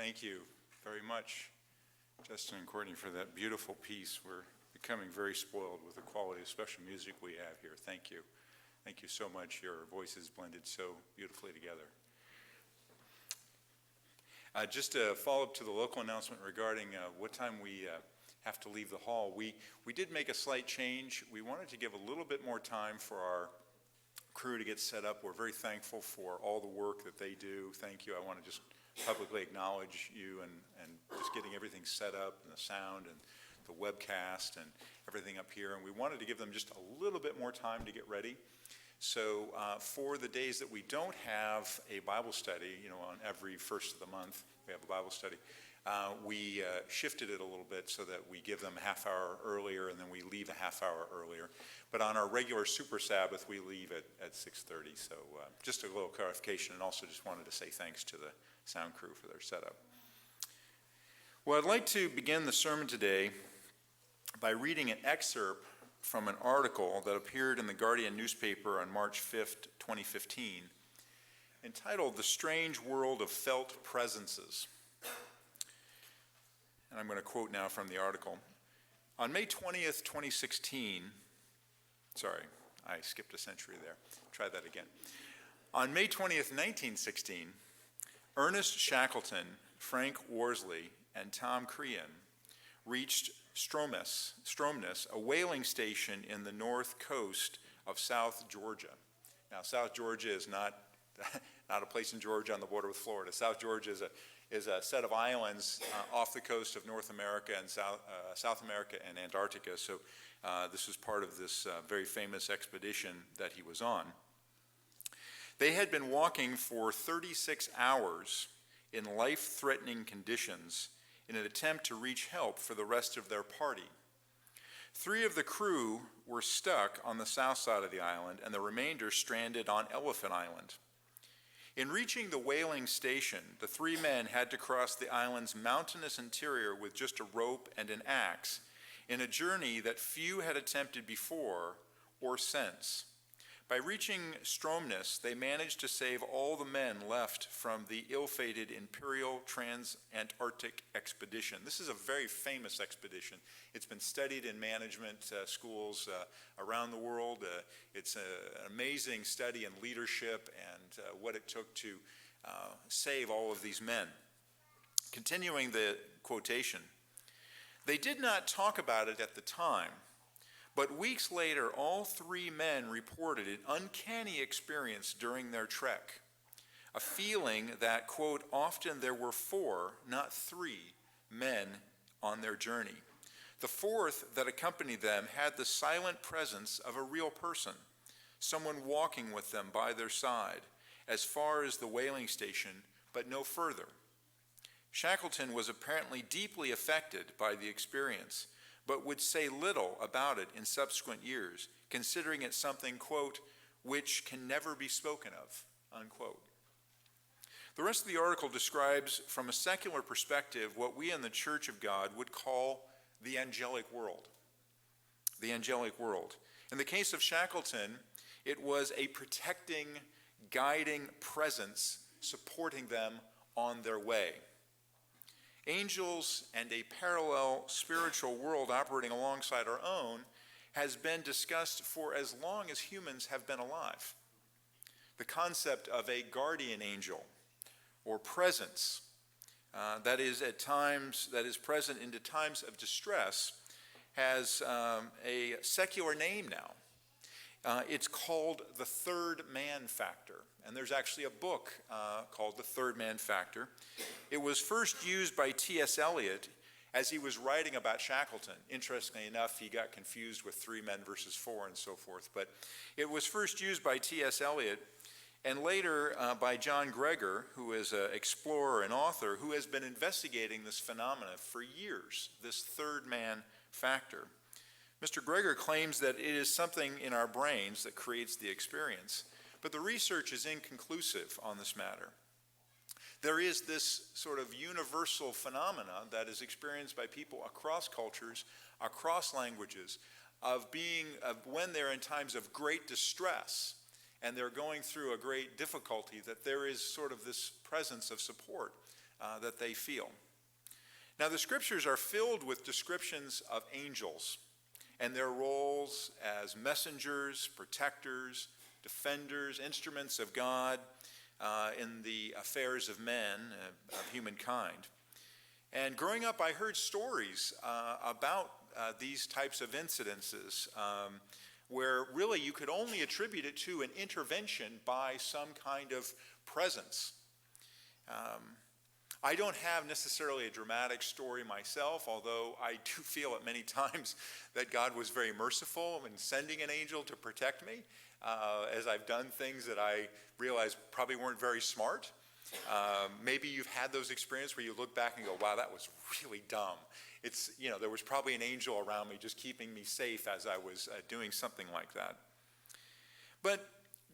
Thank you very much, Justin and Courtney, for that beautiful piece. We're becoming very spoiled with the quality of special music we have here. Thank you. Thank you so much. Your voices blended so beautifully together. Just a follow-up to the local announcement regarding what time we have to leave the hall. We did make a slight change. We wanted to give a little bit more time for our crew to get set up. We're very thankful for all the work that they do. Thank you. I want to just publicly acknowledge you and just getting everything set up, and the sound and the webcast and everything up here. And we wanted to give them just a little bit more time to get ready. So for the days that we don't have a Bible study, on every first of the month, we have a Bible study, we shifted it a little bit so that we give them a half hour earlier and then we leave a half hour earlier. But on our regular Super Sabbath, we leave at 6:30. So just a little clarification, and also just wanted to say thanks to the sound crew for their setup. Well, I'd like to begin the sermon today by reading an excerpt from an article that appeared in the Guardian newspaper on March 5th, 2015, entitled "The Strange World of Felt Presences." And I'm going to quote now from the article. On May 20th, 2016, sorry, I skipped a century there. Try that again. On May 20th, 1916, Ernest Shackleton, Frank Worsley, and Tom Crean reached Stromness, a whaling station in the north coast of South Georgia. Now, South Georgia is not a place in Georgia on the border with Florida. South Georgia is a set of islands off the coast of North America and South America and Antarctica. So this was part of this very famous expedition that he was on. They had been walking for 36 hours in life-threatening conditions in an attempt to reach help for the rest of their party. 3 of the crew were stuck on the south side of the island, and the remainder stranded on Elephant Island. In reaching the whaling station, the 3 men had to cross the island's mountainous interior with just a rope and an axe, in a journey that few had attempted before or since. By reaching Stromness, they managed to save all the men left from the ill-fated Imperial Trans-Antarctic Expedition. This is a very famous expedition. It's been studied in management schools around the world. It's an amazing study in leadership and what it took to save all of these men. Continuing the quotation, "They did not talk about it at the time, but weeks later, all 3 men reported an uncanny experience during their trek, a feeling that, quote, often there were 4, not 3, men on their journey. The 4th that accompanied them had the silent presence of a real person, someone walking with them by their side, as far as the whaling station, but no further. Shackleton was apparently deeply affected by the experience, but would say little about it in subsequent years, considering it something, quote, which can never be spoken of, unquote." The rest of the article describes, from a secular perspective, what we in the Church of God would call the angelic world. The angelic world. In the case of Shackleton, it was a protecting, guiding presence supporting them on their way. Angels and a parallel spiritual world operating alongside our own has been discussed for as long as humans have been alive. The concept of a guardian angel or presence that is present into times of distress has a secular name now. It's called the third man factor. And there's actually a book called The Third Man Factor. It was first used by T.S. Eliot as he was writing about Shackleton. Interestingly enough, he got confused with 3 men versus 4 and so forth. But it was first used by T.S. Eliot and later by John Gregor, who is an explorer and author who has been investigating this phenomena for years, this third man factor. Mr. Gregor claims that it is something in our brains that creates the experience. But the research is inconclusive on this matter. There is this sort of universal phenomena that is experienced by people across cultures, across languages, of when they're in times of great distress and they're going through a great difficulty, that there is sort of this presence of support that they feel. Now, the scriptures are filled with descriptions of angels and their roles as messengers, protectors, defenders, instruments of God in the affairs of men, of humankind. And growing up, I heard stories about these types of incidences where really you could only attribute it to an intervention by some kind of presence. I don't have necessarily a dramatic story myself, although I do feel at many times that God was very merciful in sending an angel to protect me, as I've done things that I realized probably weren't very smart. Maybe you've had those experiences where you look back and go, wow, that was really dumb. There was probably an angel around me just keeping me safe as I was doing something like that. But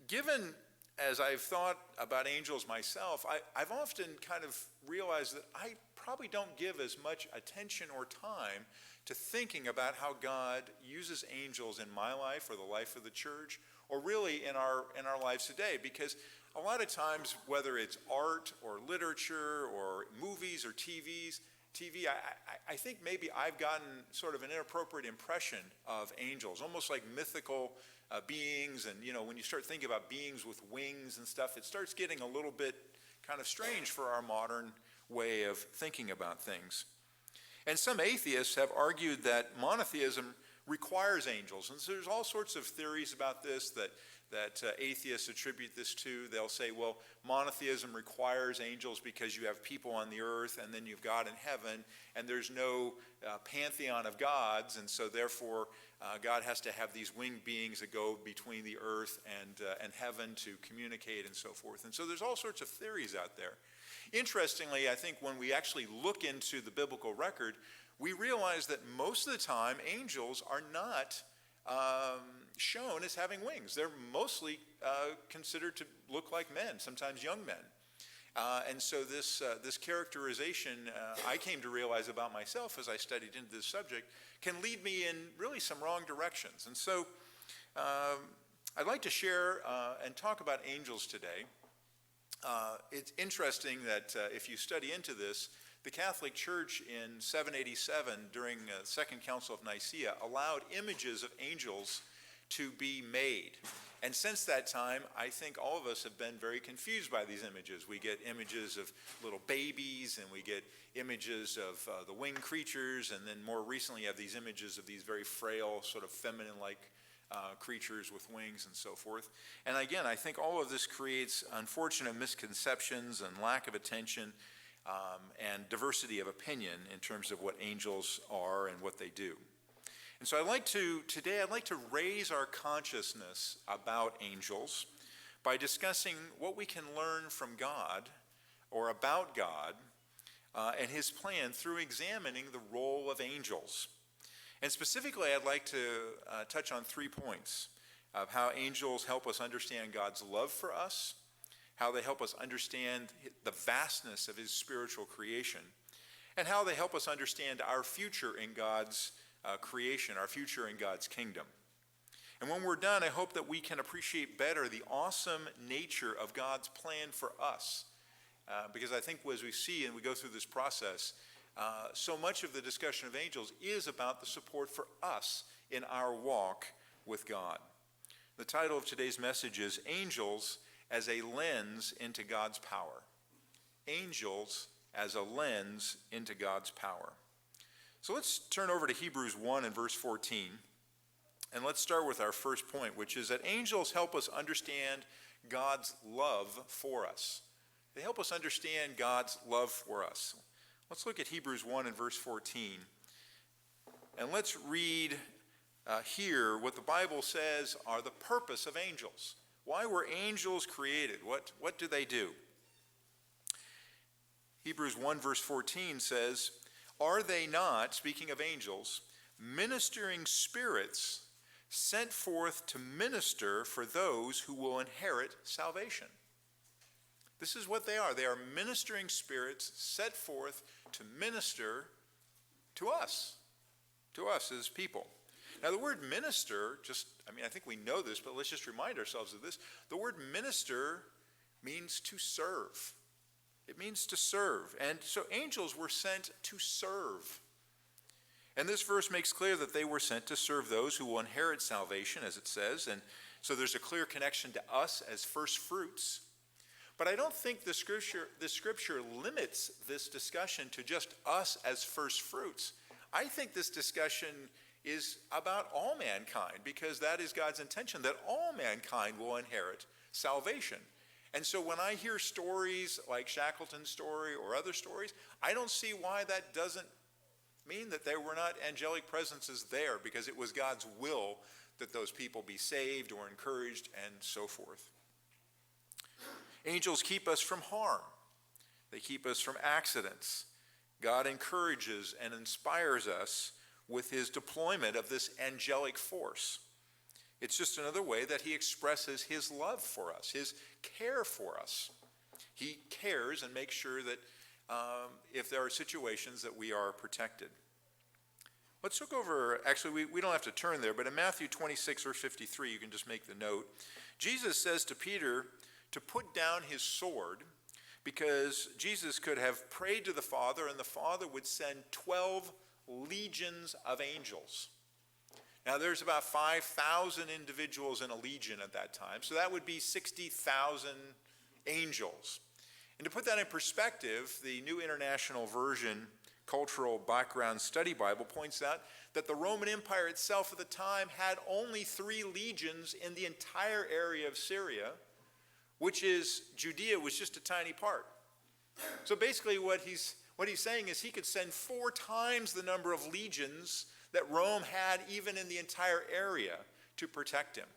given, as I've thought about angels myself, I've often kind of realized that I probably don't give as much attention or time to thinking about how God uses angels in my life or the life of the church, or really in our lives today, because a lot of times, whether it's art or literature or movies or TV, I think maybe I've gotten sort of an inappropriate impression of angels, almost like mythical beings. And, when you start thinking about beings with wings and stuff, it starts getting a little bit kind of strange for our modern way of thinking about things. And some atheists have argued that monotheism requires angels. And so there's all sorts of theories about this that atheists attribute this to. They'll say, well, monotheism requires angels because you have people on the earth and then you've God in heaven, and there's no pantheon of gods, and so therefore God has to have these winged beings that go between the earth and heaven to communicate and so forth. And so there's all sorts of theories out there. Interestingly, I think when we actually look into the biblical record, we realize that most of the time angels are not shown as having wings. They're mostly considered to look like men, sometimes young men. And so this characterization I came to realize about myself as I studied into this subject can lead me in really some wrong directions. And so I'd like to share and talk about angels today. It's interesting that if you study into this, the Catholic Church in 787, during the Second Council of Nicaea, allowed images of angels to be made. And since that time, I think all of us have been very confused by these images. We get images of little babies, and we get images of the winged creatures, and then more recently you have these images of these very frail, sort of feminine-like creatures with wings and so forth. And again, I think all of this creates unfortunate misconceptions and lack of attention and diversity of opinion in terms of what angels are and what they do. And so today I'd like to raise our consciousness about angels by discussing what we can learn from God or about God and his plan through examining the role of angels. And specifically, I'd like to touch on 3 points of how angels help us understand God's love for us, how they help us understand the vastness of his spiritual creation, and how they help us understand our future in God's creation, our future in God's kingdom. And when we're done, I hope that we can appreciate better the awesome nature of God's plan for us. Because I think as we see and we go through this process, so much of the discussion of angels is about the support for us in our walk with God. The title of today's message is Angels as a Lens into God's Power. Angels as a lens into God's power. So let's turn over to Hebrews 1 and verse 14. And let's start with our first point, which is that angels help us understand God's love for us. They help us understand God's love for us. Let's look at Hebrews 1 and verse 14. And let's read here what the Bible says are the purpose of angels. Why were angels created? What do they do? Hebrews 1 verse 14 says, "Are they not," speaking of angels, "ministering spirits sent forth to minister for those who will inherit salvation?" This is what they are. They are ministering spirits set forth to minister to us as people. Now, the word minister, I think we know this, but let's just remind ourselves of this. The word minister means to serve. It means to serve. And so angels were sent to serve. And this verse makes clear that they were sent to serve those who will inherit salvation, as it says. And so there's a clear connection to us as first fruits. But I don't think the scripture limits this discussion to just us as first fruits. I think this discussion is about all mankind, because that is God's intention, that all mankind will inherit salvation. And so when I hear stories like Shackleton's story or other stories, I don't see why that doesn't mean that there were not angelic presences there, because it was God's will that those people be saved or encouraged and so forth. Angels keep us from harm. They keep us from accidents. God encourages and inspires us with his deployment of this angelic force. It's just another way that he expresses his love for us, his care for us. He cares and makes sure that if there are situations that we are protected. Let's look over, actually we don't have to turn there, but in Matthew 26 or 53, you can just make the note. Jesus says to Peter to put down his sword, because Jesus could have prayed to the Father and the Father would send 12 legions of angels. Now there's about 5,000 individuals in a legion at that time, so that would be 60,000 angels. And to put that in perspective, the New International Version Cultural Background Study Bible points out that the Roman Empire itself at the time had only 3 legions in the entire area of Syria, which is, Judea was just a tiny part. So basically what he's saying is he could send 4 times the number of legions that Rome had even in the entire area to protect him.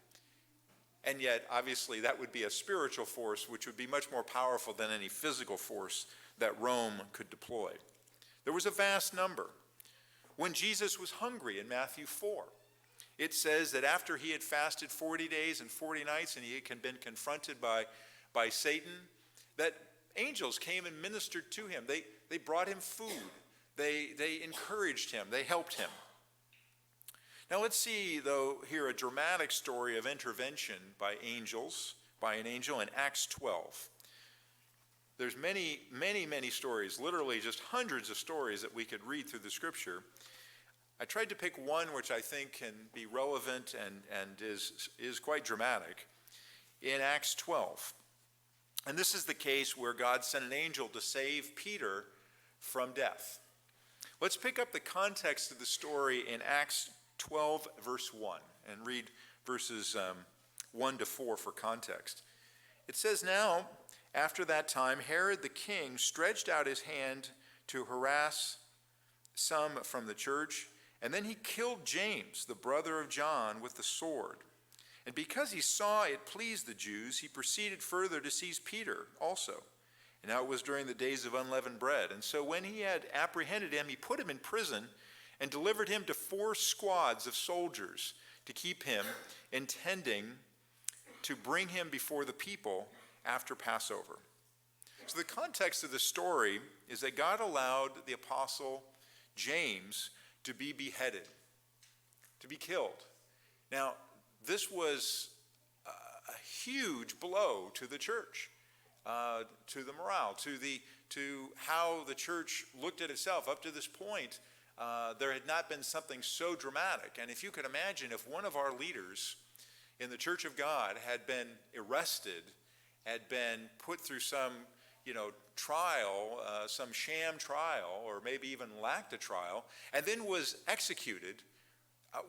And yet, obviously, that would be a spiritual force which would be much more powerful than any physical force that Rome could deploy. There was a vast number. When Jesus was hungry in Matthew 4, it says that after he had fasted 40 days and 40 nights and he had been confronted by Satan, that angels came and ministered to him. They brought him food. They encouraged him. They helped him. Now let's see, though, here a dramatic story of intervention by an angel in Acts 12. There's many, many, many stories, literally just hundreds of stories that we could read through the scripture. I tried to pick one which I think can be relevant and is quite dramatic in Acts 12. And this is the case where God sent an angel to save Peter from death. Let's pick up the context of the story in Acts 12, verse 1, and read verses 1 to 4 for context. It says, "Now, after that time, Herod the king stretched out his hand to harass some from the church, and then he killed James, the brother of John, with the sword. And because he saw it pleased the Jews, he proceeded further to seize Peter also. And now it was during the days of unleavened bread. And so when he had apprehended him, he put him in prison and delivered him to 4 squads of soldiers to keep him, intending to bring him before the people after Passover." So the context of the story is that God allowed the apostle James to be beheaded, to be killed. Now, this was a huge blow to the church, to the morale, to how the church looked at itself. Up to this point, there had not been something so dramatic. And if you could imagine, if one of our leaders in the Church of God had been arrested, had been put through some trial, some sham trial, or maybe even lacked a trial, and then was executed,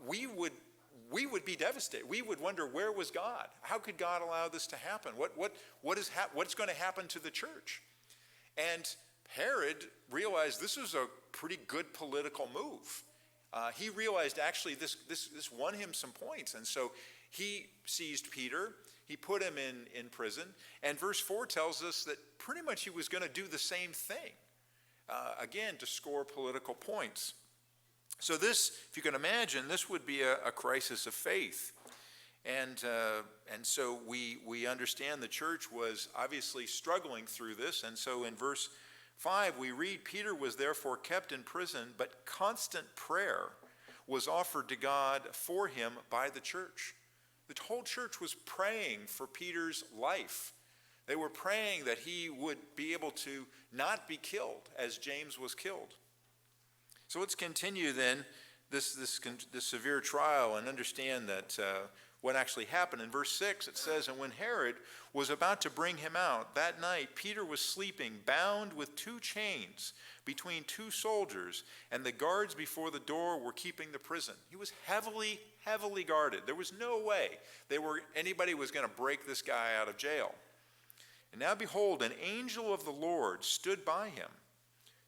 we would be devastated. We would wonder, where was God? How could God allow this to happen? What's going to happen to the church? And Herod realized this was a pretty good political move. He realized actually this won him some points, and so he seized Peter. He put him in prison, and verse 4 tells us that pretty much he was going to do the same thing, again, to score political points. So this, if you can imagine, this would be a crisis of faith. And so we understand the church was obviously struggling through this, and so in verse 5 we read, "Peter was therefore kept in prison, but constant prayer was offered to God for him by the church." The whole church was praying for Peter's life, They were praying that he would be able to not be killed as James was killed. So let's continue then this severe trial and understand that what actually happened. In verse 6 it says, "And when Herod was about to bring him out, that night Peter was sleeping, bound with 2 chains between 2 soldiers, and the guards before the door were keeping the prison." He was heavily, heavily guarded. There was no way anybody was going to break this guy out of jail. "And now behold, an angel of the Lord stood by him."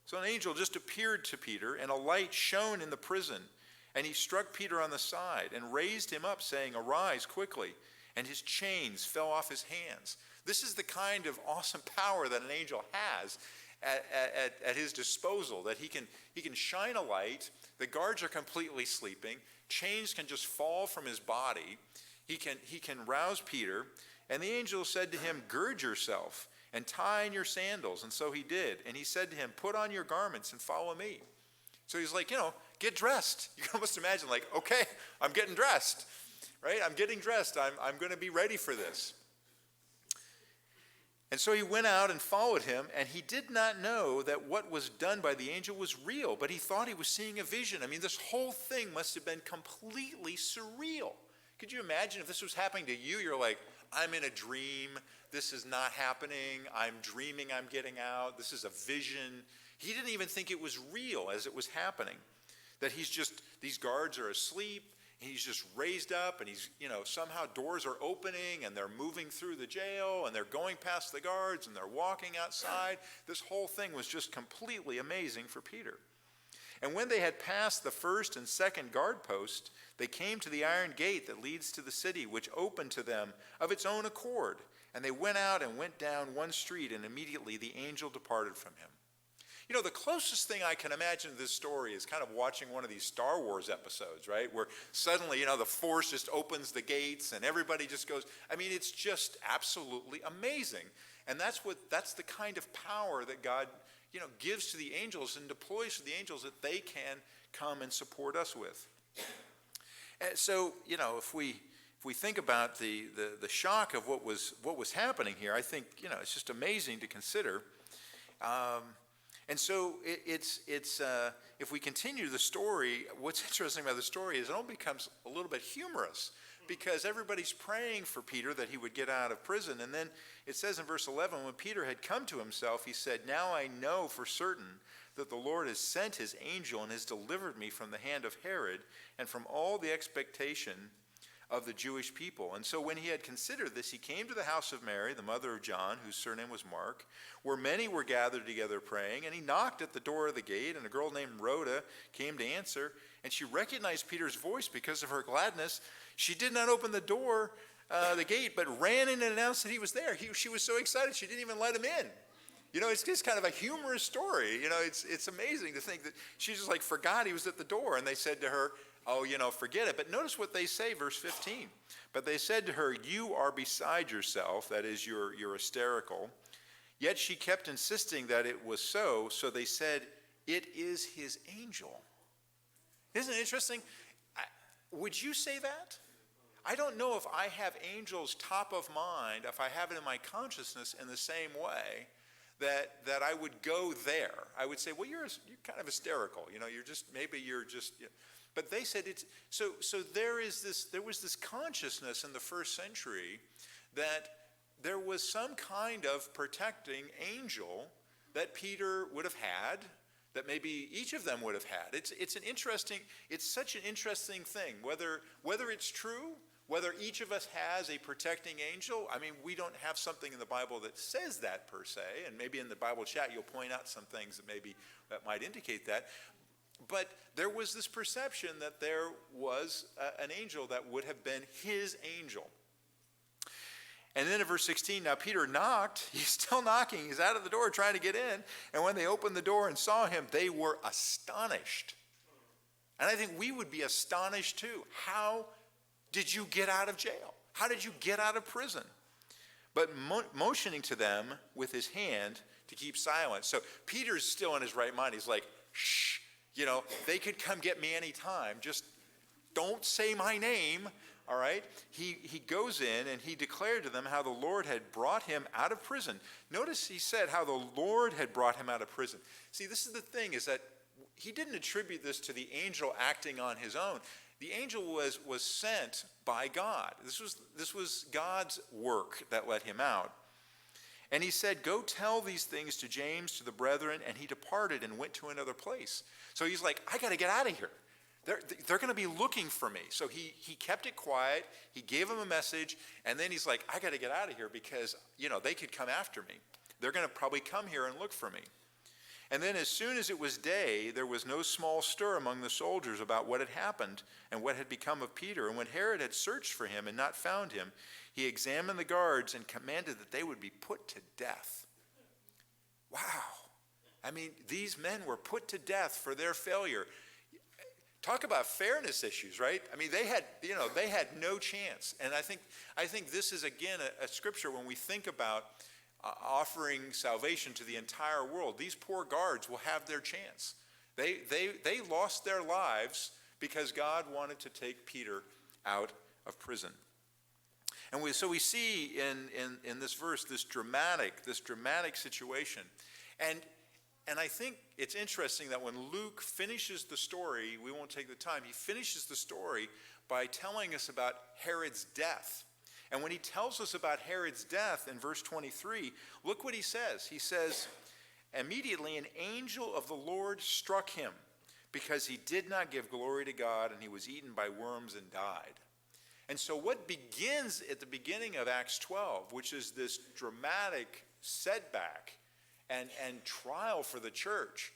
So an angel just appeared to Peter, and a light shone in the prison. And he struck Peter on the side and raised him up, saying, "Arise quickly." And his chains fell off his hands. This is the kind of awesome power that an angel has at his disposal, that he can shine a light. The guards are completely sleeping. Chains can just fall from his body. He can rouse Peter. And the angel said to him, "Gird yourself and tie on your sandals." And so he did. And he said to him, "Put on your garments and follow me." So he's like, get dressed. You can almost imagine, like, okay, I'm getting dressed, right? I'm getting dressed. I'm going to be ready for this. And so he went out and followed him, and he did not know that what was done by the angel was real, but he thought he was seeing a vision. I mean, this whole thing must have been completely surreal. Could you imagine if this was happening to you? You're like, I'm in a dream. This is not happening. I'm dreaming I'm getting out. This is a vision. He didn't even think it was real as it was happening. That these guards are asleep, and he's just raised up, and somehow doors are opening, and they're moving through the jail, and they're going past the guards, and they're walking outside. This whole thing was just completely amazing for Peter. And when they had passed the first and second guard post, they came to the iron gate that leads to the city, which opened to them of its own accord. And they went out and went down one street, and immediately the angel departed from him. The closest thing I can imagine to this story is kind of watching one of these Star Wars episodes, right? Where suddenly, the Force just opens the gates and everybody just goes. I mean, it's just absolutely amazing. And that's the kind of power that God, gives to the angels and deploys to the angels that they can come and support us with. And so, if we think about the shock of what was happening here, I think, it's just amazing to consider. And so it's if we continue the story, what's interesting about the story is it all becomes a little bit humorous because everybody's praying for Peter that he would get out of prison. And then it says in verse 11, when Peter had come to himself, he said, "Now I know for certain that the Lord has sent his angel and has delivered me from the hand of Herod and from all the expectation of the Jewish people." And so when he had considered this, he came to the house of Mary, the mother of John, whose surname was Mark, where many were gathered together praying. And he knocked at the door of the gate, and a girl named Rhoda came to answer. And she recognized Peter's voice because of her gladness. She did not open the door, the gate, but ran in and announced that he was there. She was so excited she didn't even let him in. It's just kind of a humorous story. It's amazing to think that she just forgot he was at the door. And they said to her, "Oh, forget it." But notice what they say, verse 15. "But they said to her, 'You are beside yourself,'" that is, you're hysterical. "Yet she kept insisting that it was so they said, 'It is his angel.'" Isn't it interesting? Would you say that? I don't know if I have angels top of mind, if I have it in my consciousness in the same way that I would go there. I would say, well, you're kind of hysterical. You're just. But they said it's so. There was this consciousness in the first century that there was some kind of protecting angel that Peter would have had, that maybe each of them would have had. It's such an interesting thing. Whether it's true, whether each of us has a protecting angel. I mean, we don't have something in the Bible that says that per se, and maybe in the Bible chat you'll point out some things that might indicate that. But there was this perception that there was an angel that would have been his angel. And then in verse 16, now Peter knocked. He's still knocking. He's out of the door trying to get in. And when they opened the door and saw him, they were astonished. And I think we would be astonished too. How did you get out of jail? How did you get out of prison? But motioning to them with his hand to keep silent. So Peter's still in his right mind. He's like, shh, they could come get me anytime. Just don't say my name. all right, he goes in and he declared to them how the Lord had brought him out of prison. Notice he said how the Lord had brought him out of prison. See, this is the thing, is that he didn't attribute this to the angel acting on his own. The angel was sent by God. This was God's work that let him out. And he said, go tell these things to James, to the brethren, and he departed and went to another place. So he's like, I got to get out of here. They're going to be looking for me. So he kept it quiet. He gave them a message. And then he's like, I got to get out of here because, they could come after me. They're going to probably come here and look for me. And then as soon as it was day, there was no small stir among the soldiers about what had happened and what had become of Peter. And when Herod had searched for him and not found him, he examined the guards and commanded that they would be put to death. Wow. I mean, these men were put to death for their failure. Talk about fairness issues, right? I mean, they had no chance. And I think this is, again, a scripture when we think about offering salvation to the entire world. These poor guards will have their chance. They lost their lives because God wanted to take Peter out of prison. And so we see in this verse this dramatic situation. And I think it's interesting that when Luke finishes the story, we won't take the time, he finishes the story by telling us about Herod's death. And when he tells us about Herod's death in verse 23, look what he says. He says, immediately an angel of the Lord struck him because he did not give glory to God, and he was eaten by worms and died. And so what begins at the beginning of Acts 12, which is this dramatic setback and trial for the church,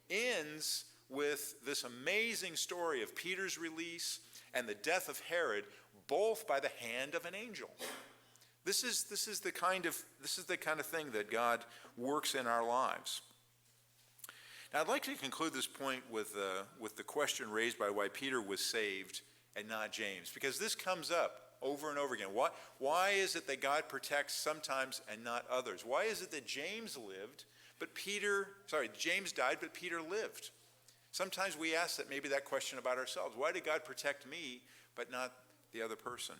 ends with this amazing story of Peter's release and the death of Herod, both by the hand of an angel. This is the kind of thing that God works in our lives. Now, I'd like to conclude this point with the question raised by why Peter was saved and not James, because this comes up over and over again. Why is it that God protects sometimes and not others? Why is it that James died, but Peter lived? Sometimes we ask that question about ourselves. Why did God protect me, but not the other person?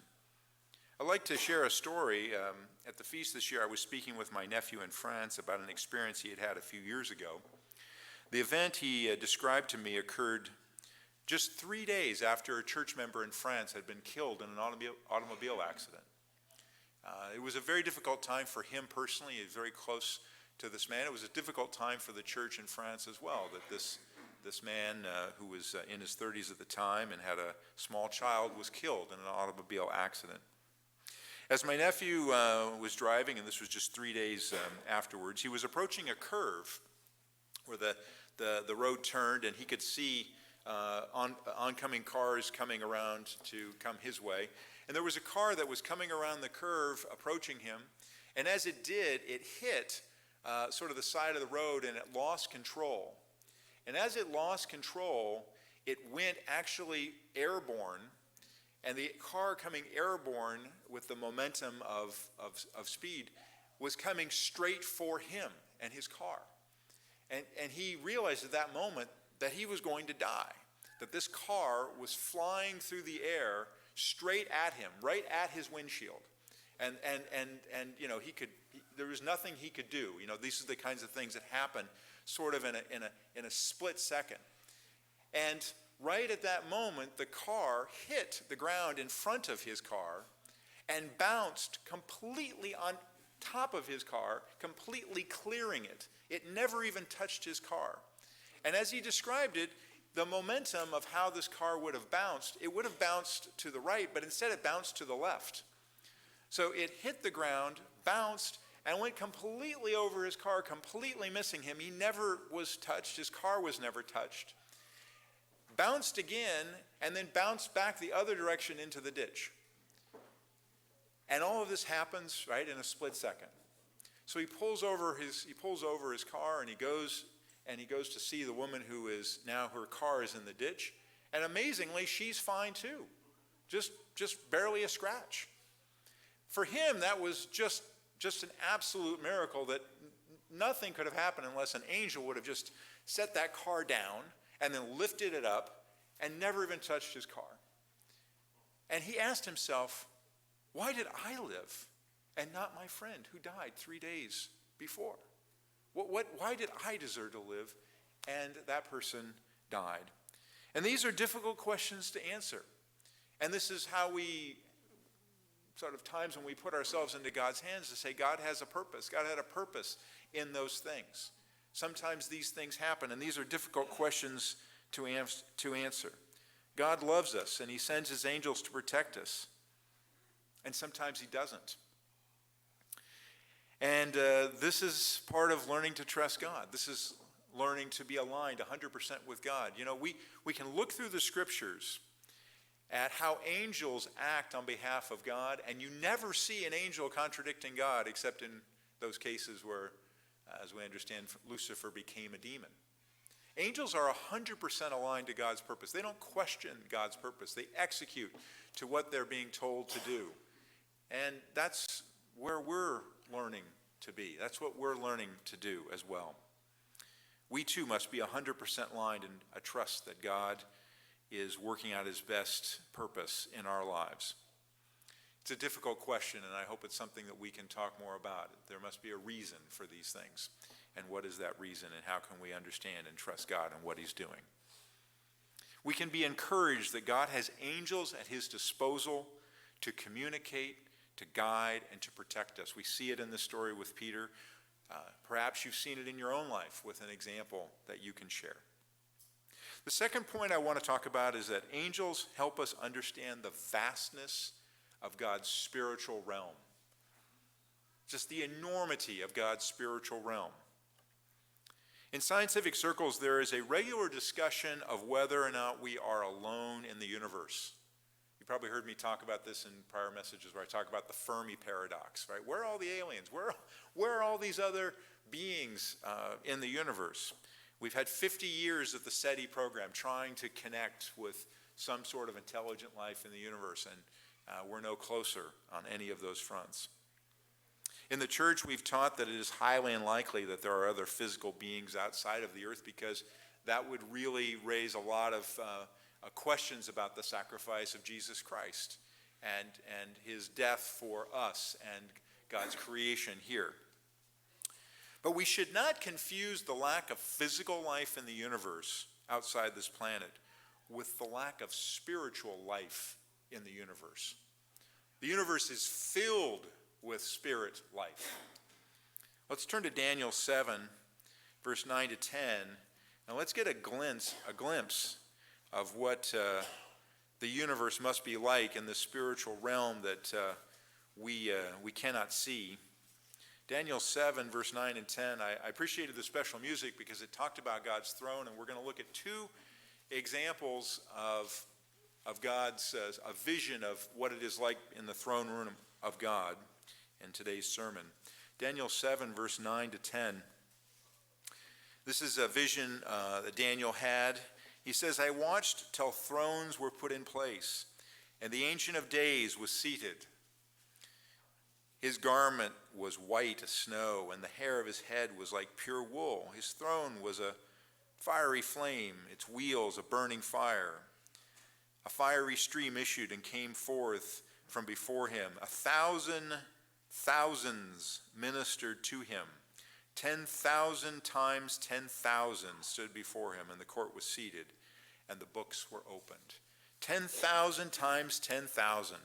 I'd like to share a story. At the feast this year, I was speaking with my nephew in France about an experience he had a few years ago. The event he described to me occurred just 3 days after a church member in France had been killed in an automobile accident. It was a very difficult time for him personally. He was very close to this man. It was a difficult time for the church in France as well, that this man who was in his 30s at the time and had a small child was killed in an automobile accident. As my nephew was driving, and this was just 3 days afterwards, he was approaching a curve where the road turned, and he could see oncoming cars coming around to come his way. And there was a car that was coming around the curve approaching him, and as it did, it hit sort of the side of the road, and it lost control. And as it lost control, it went actually airborne, and the car coming airborne with the momentum of speed was coming straight for him and his car. And he realized at that moment that he was going to die, that this car was flying through the air straight at him, right at his windshield. And there was nothing he could do. These are the kinds of things that happen sort of in a split second. And right at that moment, the car hit the ground in front of his car and bounced completely on top of his car, completely clearing it. It never even touched his car. And as he described it, the momentum of how this car would have bounced, it would have bounced to the right, but instead it bounced to the left. So it hit the ground, bounced, and went completely over his car, completely missing him. He never was touched. His car was never touched. Bounced again, and then bounced back the other direction into the ditch. And all of this happens, right, in a split second. So he pulls over his car, and he goes to see the woman who is now, her car is in the ditch. And amazingly, she's fine too. Just barely a scratch. For him, that was just an absolute miracle, that nothing could have happened unless an angel would have just set that car down and then lifted it up and never even touched his car. And he asked himself, why did I live and not my friend who died 3 days before? Why did I deserve to live and that person died? And these are difficult questions to answer. And this is how we, sort of times when we put ourselves into God's hands to say, God has a purpose. God had a purpose in those things. Sometimes these things happen, and these are difficult questions to answer. God loves us, and he sends his angels to protect us. And sometimes he doesn't. And this is part of learning to trust God. This is learning to be aligned 100% with God. You know, we can look through the scriptures at how angels act on behalf of God, and you never see an angel contradicting God except in those cases where, as we understand, Lucifer became a demon. Angels are 100% aligned to God's purpose. They don't question God's purpose. They execute to what they're being told to do. And that's where we're learning to be. That's what we're learning to do as well. We too must be 100% aligned in a trust that God is working out his best purpose in our lives. It's a difficult question, and I hope it's something that we can talk more about. There must be a reason for these things. And what is that reason, and how can we understand and trust God and what he's doing? We can be encouraged that God has angels at his disposal to communicate, to guide, and to protect us. We see it in the story with Peter. Perhaps you've seen it in your own life with an example that you can share. The second point I want to talk about is that angels help us understand the vastness of God's spiritual realm. Just the enormity of God's spiritual realm. In scientific circles, there is a regular discussion of whether or not we are alone in the universe. You probably heard me talk about this in prior messages where I talk about the Fermi paradox, right? Where are all the aliens? Where are all these other beings in the universe? We've had 50 years of the SETI program trying to connect with some sort of intelligent life in the universe, and we're no closer on any of those fronts. In the church, we've taught that it is highly unlikely that there are other physical beings outside of the earth, because that would really raise a lot of questions about the sacrifice of Jesus Christ and his death for us and God's creation here. But we should not confuse the lack of physical life in the universe outside this planet with the lack of spiritual life in the universe. The universe is filled with spirit life. Let's turn to Daniel 7, verse 9 to 10, and let's get a glimpse of what the universe must be like in the spiritual realm that we cannot see. Daniel 7, verse 9 and 10, I appreciated the special music because it talked about God's throne, and we're going to look at two examples of God's, a vision of what it is like in the throne room of God in today's sermon. Daniel 7, verse 9 to 10. This is a vision that Daniel had. He says, I watched till thrones were put in place, and the Ancient of Days was seated. His garment was white as snow, and the hair of his head was like pure wool. His throne was a fiery flame, its wheels a burning fire. A fiery stream issued and came forth from before him. 1,000 thousands ministered to him. 10,000 times 10,000 stood before him, and the court was seated, and the books were opened. 10,000 times 10,000.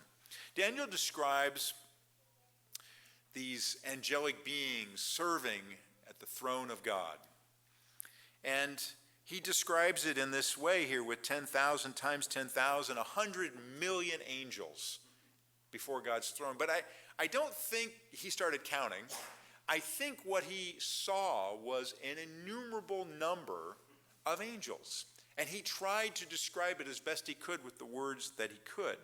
Daniel describes these angelic beings serving at the throne of God. And he describes it in this way here with 10,000 times 10,000, 100 million angels before God's throne. But I don't think he started counting. I think what he saw was an innumerable number of angels. And he tried to describe it as best he could with the words that he could.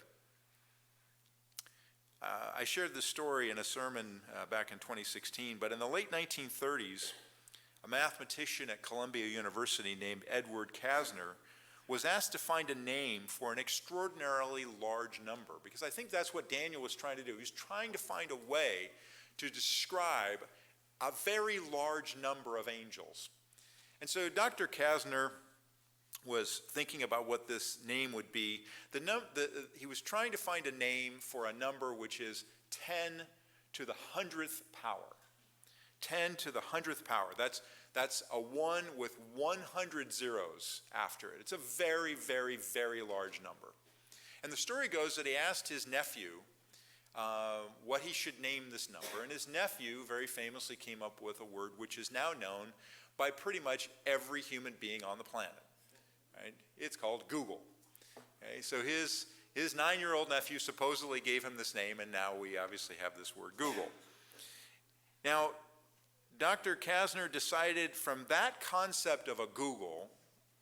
I shared this story in a sermon back in 2016, but in the late 1930s, a mathematician at Columbia University named Edward Kasner was asked to find a name for an extraordinarily large number, because I think that's what Daniel was trying to do. He was trying to find a way to describe a very large number of angels. And so Dr. Kasner was thinking about what this name would be. He was trying to find a name for a number which is 10 to the 100th power. 10 to the 100th power. That's a 1 with 100 zeros after it. It's a very, very, very large number. And the story goes that he asked his nephew what he should name this number. And his nephew very famously came up with a word which is now known by pretty much every human being on the planet. Right? It's called Google. Okay? So his 9-year-old nephew supposedly gave him this name, and now we obviously have this word Google. Now, Dr. Kasner decided from that concept of a Google,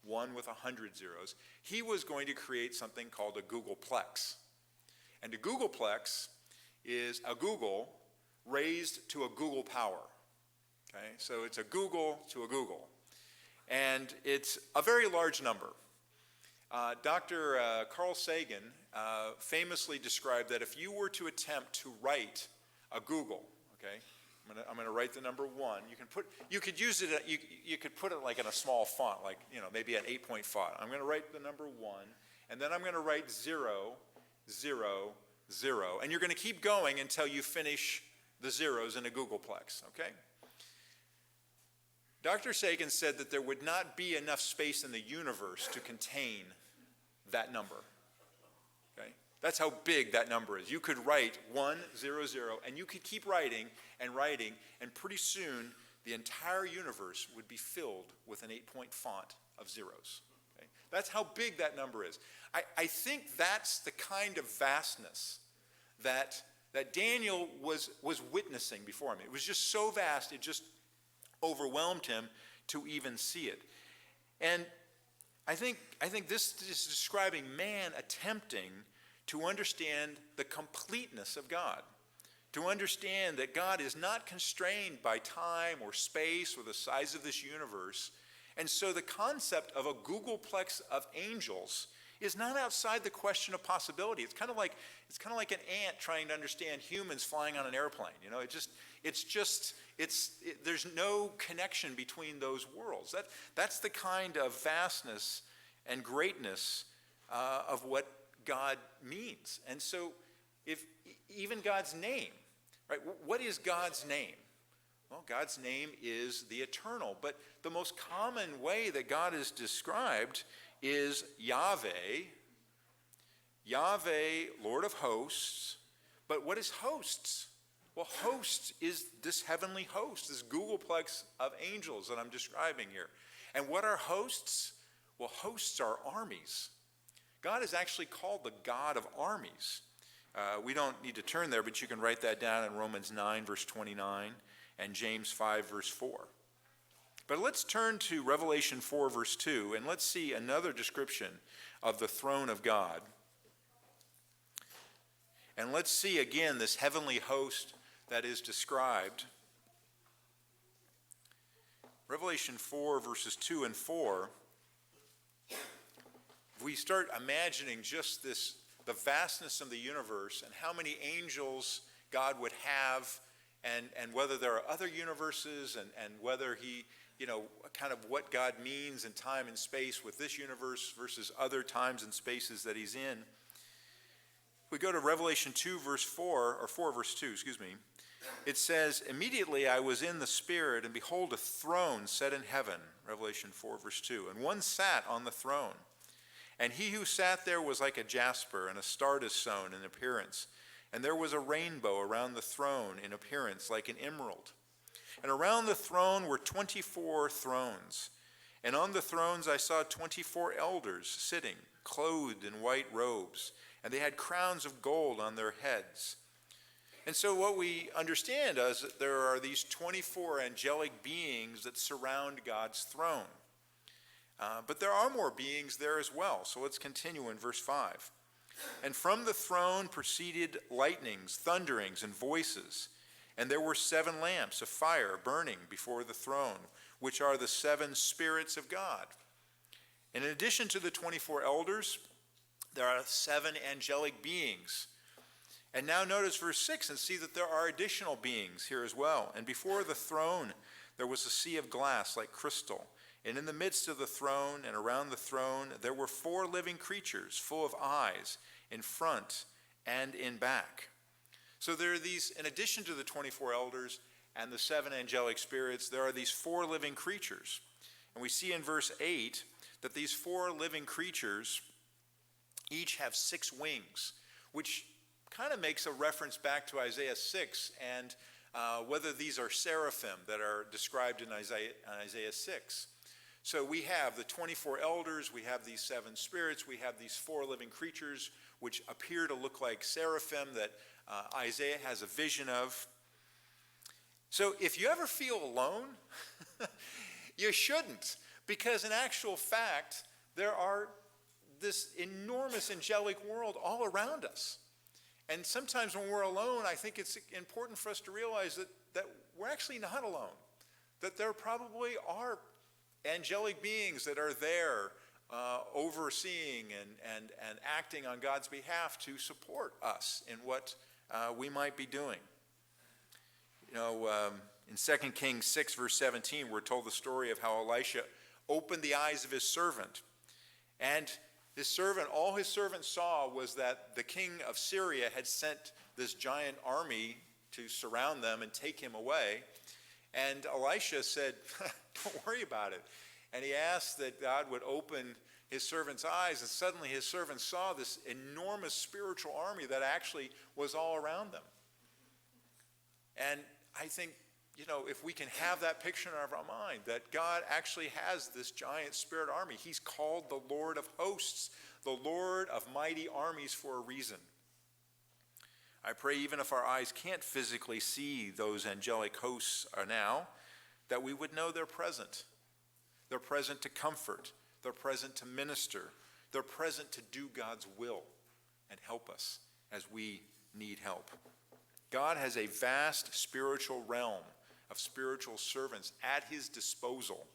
1 with 100 zeros, he was going to create something called a Googleplex. And a Googleplex is a Google raised to a Google power. Okay? So it's a Google to a Google. And it's a very large number. Dr. Carl Sagan famously described that if you were to attempt to write a Google, okay, I'm going to write the number 1. You could use it. You could put it like in a small font, like maybe an 8-point font. I'm going to write the number 1, and then I'm going to write 0, 0, 0, and you're going to keep going until you finish the zeros in a Googleplex. Okay. Dr. Sagan said that there would not be enough space in the universe to contain that number. Okay? That's how big that number is. You could write 1, 0, 0, and you could keep writing, and pretty soon the entire universe would be filled with an 8-point font of zeros. Okay? That's how big that number is. I think that's the kind of vastness that Daniel was witnessing before him. It was just so vast, it just overwhelmed him to even see it. And I think this is describing man attempting to understand the completeness of God, to understand that God is not constrained by time or space or the size of this universe. And so the concept of a Googleplex of angels is not outside the question of possibility. It's kind of like an ant trying to understand humans flying on an airplane. There's no connection between those worlds. That's the kind of vastness and greatness of what God means. And so, if even God's name, right? What is God's name? Well, God's name is the eternal. But the most common way that God is described is Yahweh, Lord of hosts. But what is hosts? Well, hosts is this heavenly host, this Googleplex of angels that I'm describing here. And what are hosts? Well, hosts are armies. God is actually called the God of armies. We don't need to turn there, but you can write that down in Romans 9, verse 29, and James 5, verse 4. But let's turn to Revelation 4, verse 2, and let's see another description of the throne of God. And let's see again this heavenly host that is described. Revelation 4, verses 2 and 4. If we start imagining just the vastness of the universe and how many angels God would have, and whether there are other universes, and whether he, kind of what God means in time and space with this universe versus other times and spaces that he's in. We go to Revelation 2, verse 4, or 4, verse 2, It says, "Immediately I was in the Spirit, and behold, a throne set in heaven," Revelation 4, verse 2, "and one sat on the throne. And he who sat there was like a jasper and a stone in appearance. And there was a rainbow around the throne in appearance like an emerald. And around the throne were 24 thrones. And on the thrones I saw 24 elders sitting, clothed in white robes, and they had crowns of gold on their heads." And so what we understand is that there are these 24 angelic beings that surround God's throne. But there are more beings there as well. So let's continue in verse 5. "And from the throne proceeded lightnings, thunderings, and voices. And there were 7 lamps of fire burning before the throne, which are the 7 spirits of God. And in addition to the 24 elders, there are 7 angelic beings. And now notice verse 6 and see that there are additional beings here as well. And before the throne there was a sea of glass like crystal, And in the midst of the throne and around the throne, there were 4 living creatures full of eyes in front and in back. So there are these, in addition to the 24 elders and the 7 angelic spirits, there are these 4 living creatures. And we see in verse 8 that these 4 living creatures each have 6 wings, which kind of makes a reference back to Isaiah 6 and whether these are seraphim that are described in Isaiah 6. So we have the 24 elders, we have these 7 spirits, we have these 4 living creatures which appear to look like seraphim that Isaiah has a vision of. So if you ever feel alone, you shouldn't, because in actual fact, there are this enormous angelic world all around us. And sometimes when we're alone, I think it's important for us to realize that we're actually not alone, that there probably are angelic beings that are there overseeing and acting on God's behalf to support us in what we might be doing. You know, in 2 Kings 6, verse 17, we're told the story of how Elisha opened the eyes of his servant. And his servant, all his servant saw was that the king of Syria had sent this giant army to surround them and take him away. And Elisha said, don't worry about it. And he asked that God would open his servant's eyes, and suddenly his servant saw this enormous spiritual army that actually was all around them. And I think, you know, if we can have that picture in our mind, that God actually has this giant spirit army. He's called the Lord of hosts, the Lord of mighty armies for a reason. I pray even if our eyes can't physically see those angelic hosts now, that we would know they're present. They're present to comfort. They're present to minister. They're present to do God's will and help us as we need help. God has a vast spiritual realm of spiritual servants at his disposal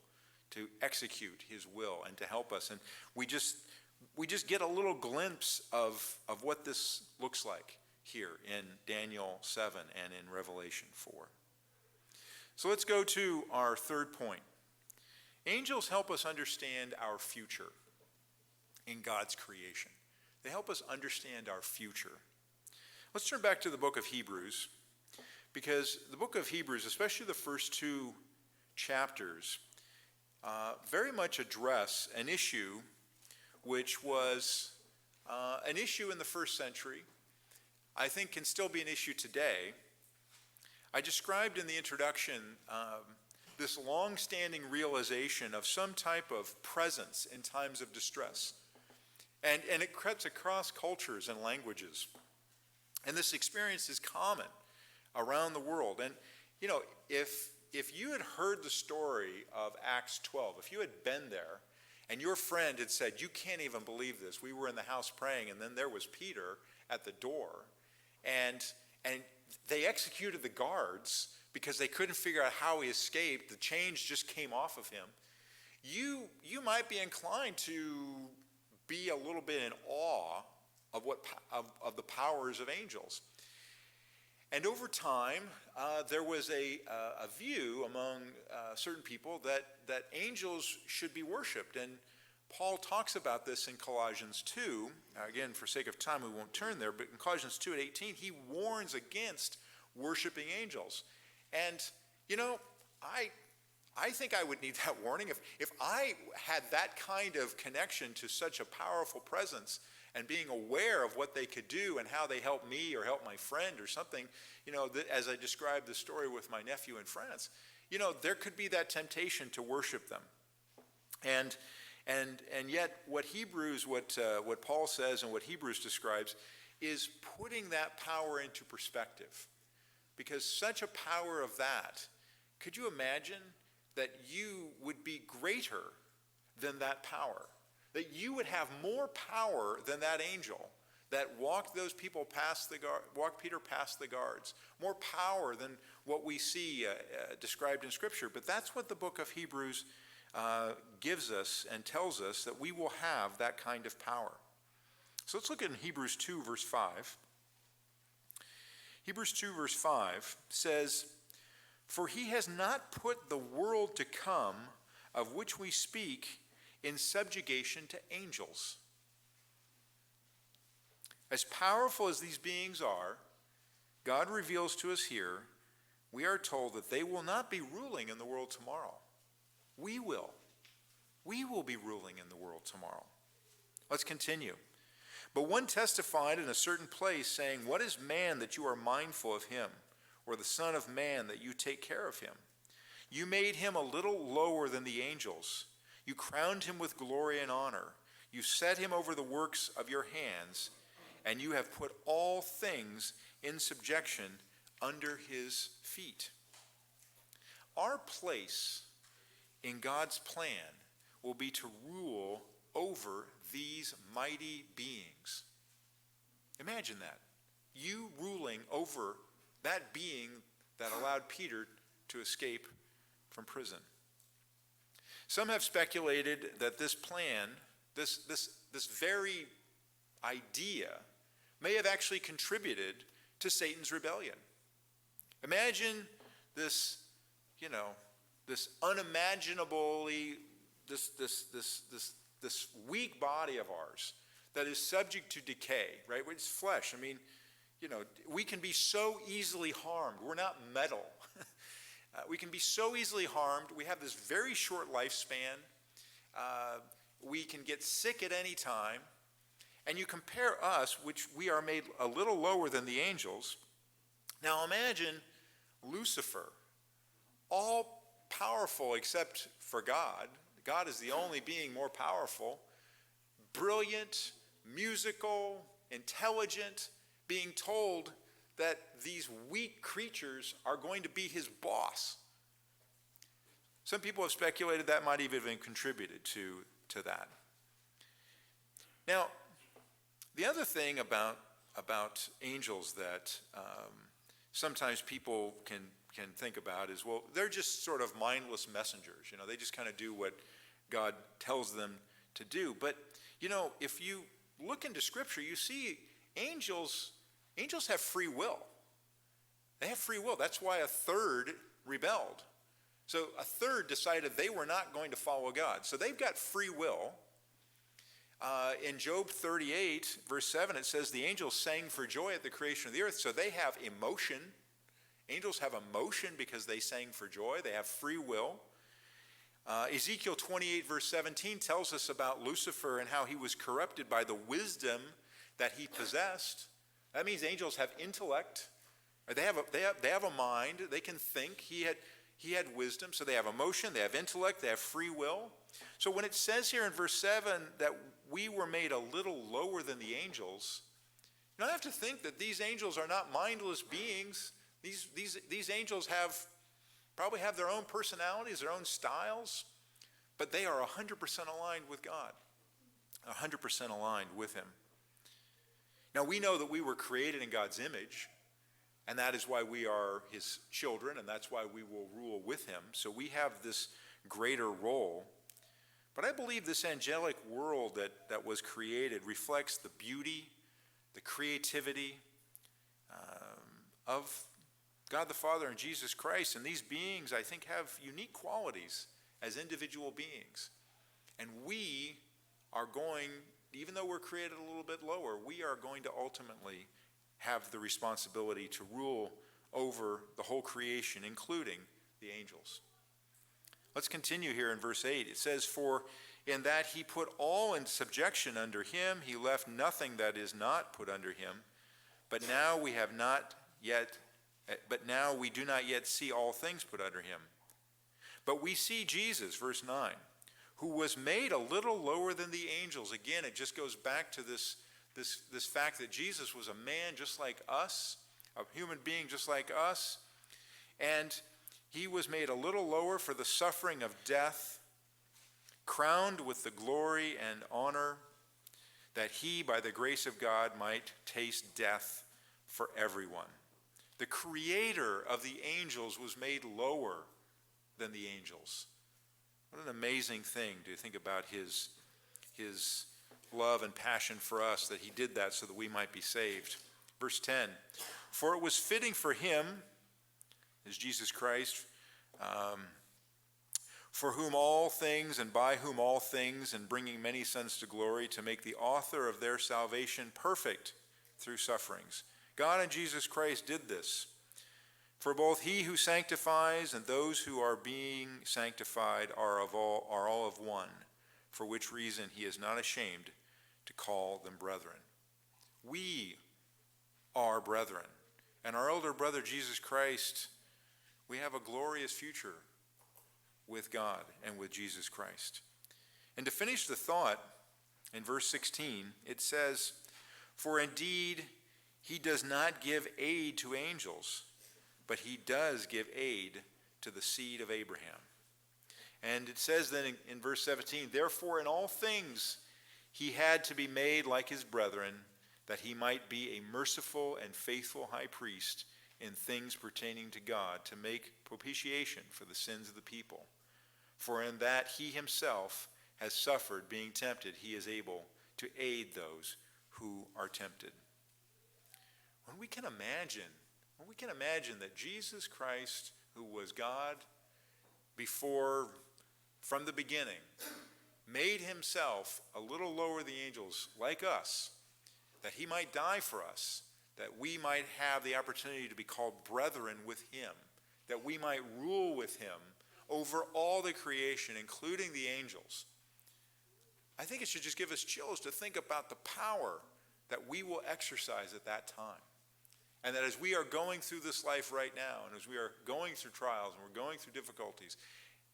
to execute his will and to help us. And we just get a little glimpse of what this looks like here in Daniel 7 and in Revelation 4. So let's go to our third point. Angels help us understand our future in God's creation. They help us understand our future. Let's turn back to the book of Hebrews, because the book of Hebrews, especially the first 2 chapters, very much address an issue which was an issue in the first century, I think can still be an issue today. I described in the introduction this long-standing realization of some type of presence in times of distress. And it cuts across cultures and languages. And this experience is common around the world. And, you know, if you had heard the story of Acts 12, if you had been there, and your friend had said, you can't even believe this. We were in the house praying, and then there was Peter at the door. And they executed the guards because they couldn't figure out how he escaped. The chains just came off of him. You might be inclined to be a little bit in awe of the powers of angels. And over time, there was a view among certain people that angels should be worshipped. And Paul talks about this in Colossians 2. Again, for sake of time, we won't turn there. But in Colossians 2 at 18, he warns against worshiping angels. And, you know, I think I would need that warning. If I had that kind of connection to such a powerful presence and being aware of what they could do and how they help me or help my friend or something, you know, as I described the story with my nephew in France, you know, there could be that temptation to worship them. And yet what Paul says and what Hebrews describes is putting that power into perspective. Because such a power of that, could you imagine that you would be greater than that power? That you would have more power than that angel that walked Peter past the guards. More power than what we see described in Scripture. But that's what the book of Hebrews gives us and tells us, that we will have that kind of power. So let's look at Hebrews 2, verse 5. Hebrews 2, verse 5 says, "For he has not put the world to come of which we speak in subjugation to angels. As powerful as these beings are, God reveals to us here, we are told that they will not be ruling in the world tomorrow. We will. We will be ruling in the world tomorrow. Let's continue. But one testified in a certain place, saying, "What is man that you are mindful of him, or the son of man that you take care of him? You made him a little lower than the angels. You crowned him with glory and honor. You set him over the works of your hands, and you have put all things in subjection under his feet." Our place in God's plan will be to rule over these mighty beings. Imagine that. You ruling over that being that allowed Peter to escape from prison. Some have speculated that this plan, this very idea, may have actually contributed to Satan's rebellion. Imagine this, this unimaginably, this weak body of ours that is subject to decay, right? It's flesh. I mean, we can be so easily harmed. We're not metal. We can be so easily harmed. We have this very short lifespan. We can get sick at any time. And you compare us, which we are made a little lower than the angels. Now imagine Lucifer, all powerful except for God. God is the only being more powerful, brilliant, musical, intelligent, being told that these weak creatures are going to be his boss. Some people have speculated that might even have contributed to that. Now, the other thing about angels that sometimes people can think about is, well, they're just sort of mindless messengers. They just kind of do what God tells them to do. But, if you look into Scripture, you see angels have free will. They have free will. That's why a third rebelled. So a third decided they were not going to follow God. So they've got free will. In Job 38, verse 7, it says, the angels sang for joy at the creation of the earth. So they have emotion. Angels have emotion because they sang for joy. They have free will. Ezekiel 28, verse 17 tells us about Lucifer and how he was corrupted by the wisdom that he possessed. That means angels have intellect. They have a mind. They can think. He had wisdom, so they have emotion, they have intellect, they have free will. So when it says here in verse 7 that we were made a little lower than the angels, you don't have to think that these angels are not mindless beings. These angels probably have their own personalities, their own styles, but they are 100% aligned with God, 100% aligned with him. Now we know that we were created in God's image, and that is why we are his children, and that's why we will rule with him. So we have this greater role. But I believe this angelic world that was created reflects the beauty, the creativity of God the Father and Jesus Christ. And these beings, I think, have unique qualities as individual beings. And we are going, even though we're created a little bit lower, we are going to ultimately have the responsibility to rule over the whole creation, including the angels. Let's continue here in verse 8. It says, "For in that he put all in subjection under him, he left nothing that is not put under him. But now we do not yet see all things put under him. But we see Jesus," verse 9, "who was made a little lower than the angels." Again, it just goes back to this fact that Jesus was a man just like us, a human being just like us, and he was made a little lower for the suffering of death, crowned with the glory and honor, that he, by the grace of God, might taste death for everyone. The creator of the angels was made lower than the angels. What an amazing thing to think about his love and passion for us, that he did that so that we might be saved. Verse 10, "For it was fitting for him," is Jesus Christ, for whom all things and by whom all things, and bringing many sons to glory, to make the author of their salvation perfect through sufferings. God in Jesus Christ did this. For both he who sanctifies and those who are being sanctified are all of one, for which reason he is not ashamed to call them brethren. We are brethren, and our elder brother Jesus Christ, we have a glorious future with God and with Jesus Christ. And to finish the thought, in verse 16, it says, "For indeed he does not give aid to angels, but he does give aid to the seed of Abraham." And it says then in verse 17, "Therefore in all things he had to be made like his brethren, that he might be a merciful and faithful high priest in things pertaining to God, to make propitiation for the sins of the people. For in that he himself has suffered being tempted, he is able to aid those who are tempted." When we can imagine that Jesus Christ, who was God from the beginning, made himself a little lower than the angels, like us, that he might die for us, that we might have the opportunity to be called brethren with him, that we might rule with him over all the creation, including the angels. I think it should just give us chills to think about the power that we will exercise at that time. And that as we are going through this life right now, and as we are going through trials, and we're going through difficulties,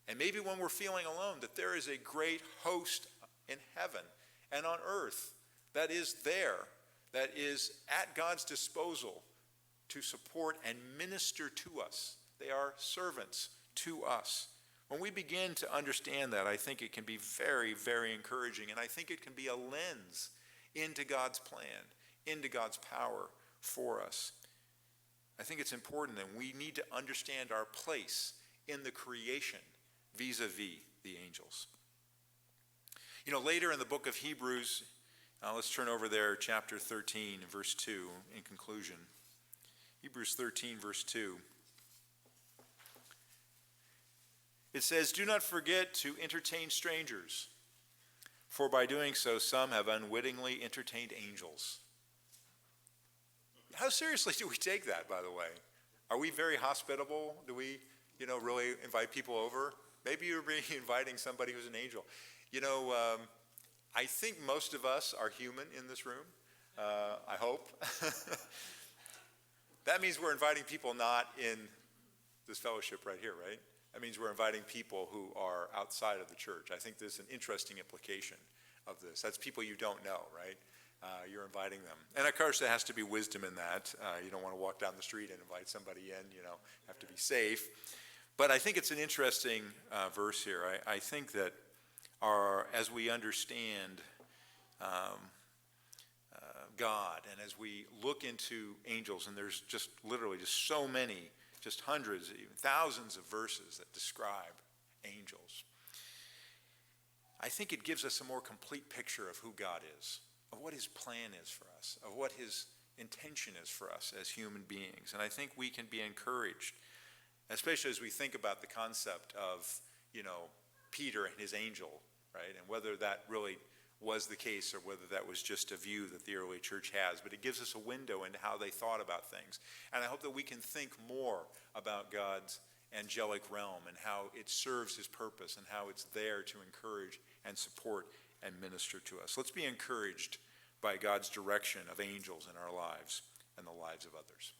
and maybe when we're feeling alone, that there is a great host in heaven and on earth that is there, that is at God's disposal to support and minister to us. They are servants to us. When we begin to understand that, I think it can be very, very encouraging, and I think it can be a lens into God's plan, into God's power for us. I think it's important that we need to understand our place in the creation vis-a-vis the angels. Later in the book of Hebrews, let's turn over there, chapter 13, verse 2, in conclusion. Hebrews 13, verse 2. It says, "Do not forget to entertain strangers, for by doing so some have unwittingly entertained angels." How seriously do we take that, by the way? Are we very hospitable? Do we, really invite people over? Maybe you're inviting somebody who's an angel. I think most of us are human in this room. I hope. That means we're inviting people not in this fellowship right here, right? That means we're inviting people who are outside of the church. I think there's an interesting implication of this. That's people you don't know, right? You're inviting them. And of course, there has to be wisdom in that. You don't want to walk down the street and invite somebody in, have to be safe. But I think it's an interesting verse here. I think that as we understand God, and as we look into angels, and there's just literally just so many, just hundreds, even thousands of verses that describe angels, I think it gives us a more complete picture of who God is, of what his plan is for us, of what his intention is for us as human beings. And I think we can be encouraged, especially as we think about the concept of, Peter and his angel, right? And whether that really was the case or whether that was just a view that the early church has. But it gives us a window into how they thought about things. And I hope that we can think more about God's angelic realm and how it serves his purpose and how it's there to encourage and support and minister to us. Let's be encouraged by God's direction of angels in our lives and the lives of others.